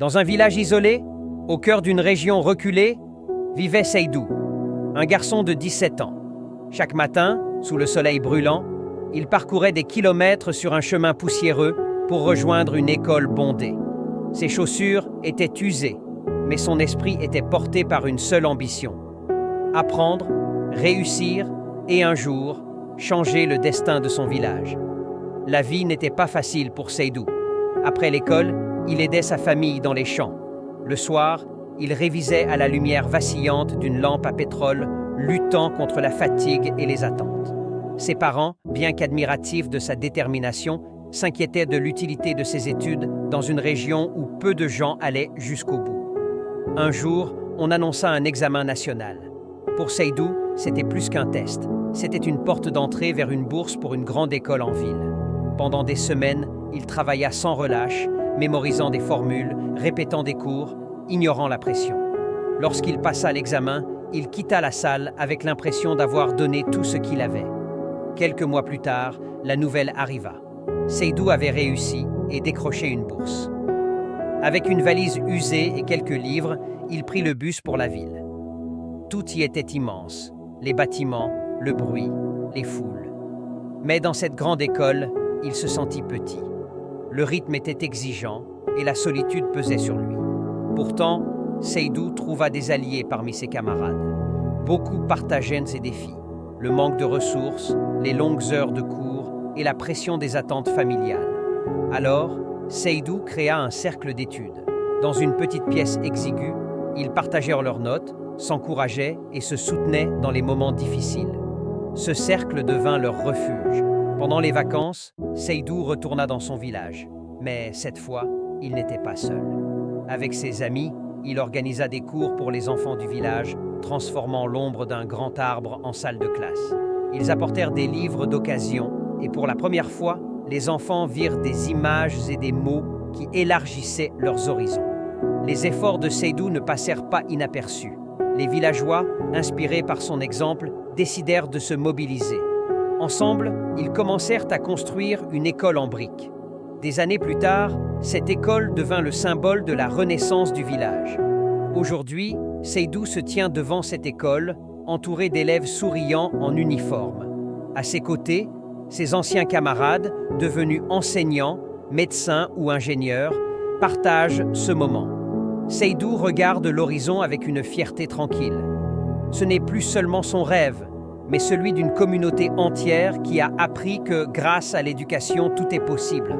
Dans un village isolé, au cœur d'une région reculée, vivait Seydou, un garçon de 17 ans. Chaque matin, sous le soleil brûlant, il parcourait des kilomètres sur un chemin poussiéreux pour rejoindre une école bondée. Ses chaussures étaient usées, mais son esprit était porté par une seule ambition: apprendre, réussir et un jour, changer le destin de son village. La vie n'était pas facile pour Seydou. Après l'école, il aidait sa famille dans les champs. Le soir, il révisait à la lumière vacillante d'une lampe à pétrole, luttant contre la fatigue et les attentes. Ses parents, bien qu'admiratifs de sa détermination, s'inquiétaient de l'utilité de ses études dans une région où peu de gens allaient jusqu'au bout. Un jour, on annonça un examen national. Pour Seydou, c'était plus qu'un test. C'était une porte d'entrée vers une bourse pour une grande école en ville. Pendant des semaines, il travailla sans relâche, mémorisant des formules, répétant des cours, ignorant la pression. Lorsqu'il passa l'examen, il quitta la salle avec l'impression d'avoir donné tout ce qu'il avait. Quelques mois plus tard, la nouvelle arriva. Seydou avait réussi et décroché une bourse. Avec une valise usée et quelques livres, il prit le bus pour la ville. Tout y était immense, les bâtiments, le bruit, les foules. Mais dans cette grande école, il se sentit petit. Le rythme était exigeant et la solitude pesait sur lui. Pourtant, Seydou trouva des alliés parmi ses camarades. Beaucoup partageaient ses défis: le manque de ressources, les longues heures de cours et la pression des attentes familiales. Alors, Seydou créa un cercle d'études. Dans une petite pièce exiguë, ils partagèrent leurs notes, s'encourageaient et se soutenaient dans les moments difficiles. Ce cercle devint leur refuge. Pendant les vacances, Seydou retourna dans son village. Mais cette fois, il n'était pas seul. Avec ses amis, il organisa des cours pour les enfants du village, transformant l'ombre d'un grand arbre en salle de classe. Ils apportèrent des livres d'occasion et pour la première fois, les enfants virent des images et des mots qui élargissaient leurs horizons. Les efforts de Seydou ne passèrent pas inaperçus. Les villageois, inspirés par son exemple, décidèrent de se mobiliser. Ensemble, ils commencèrent à construire une école en briques. Des années plus tard, cette école devint le symbole de la renaissance du village. Aujourd'hui, Seydou se tient devant cette école, entouré d'élèves souriants en uniforme. À ses côtés, ses anciens camarades, devenus enseignants, médecins ou ingénieurs, partagent ce moment. Seydou regarde l'horizon avec une fierté tranquille. Ce n'est plus seulement son rêve, mais celui d'une communauté entière qui a appris que, grâce à l'éducation, tout est possible.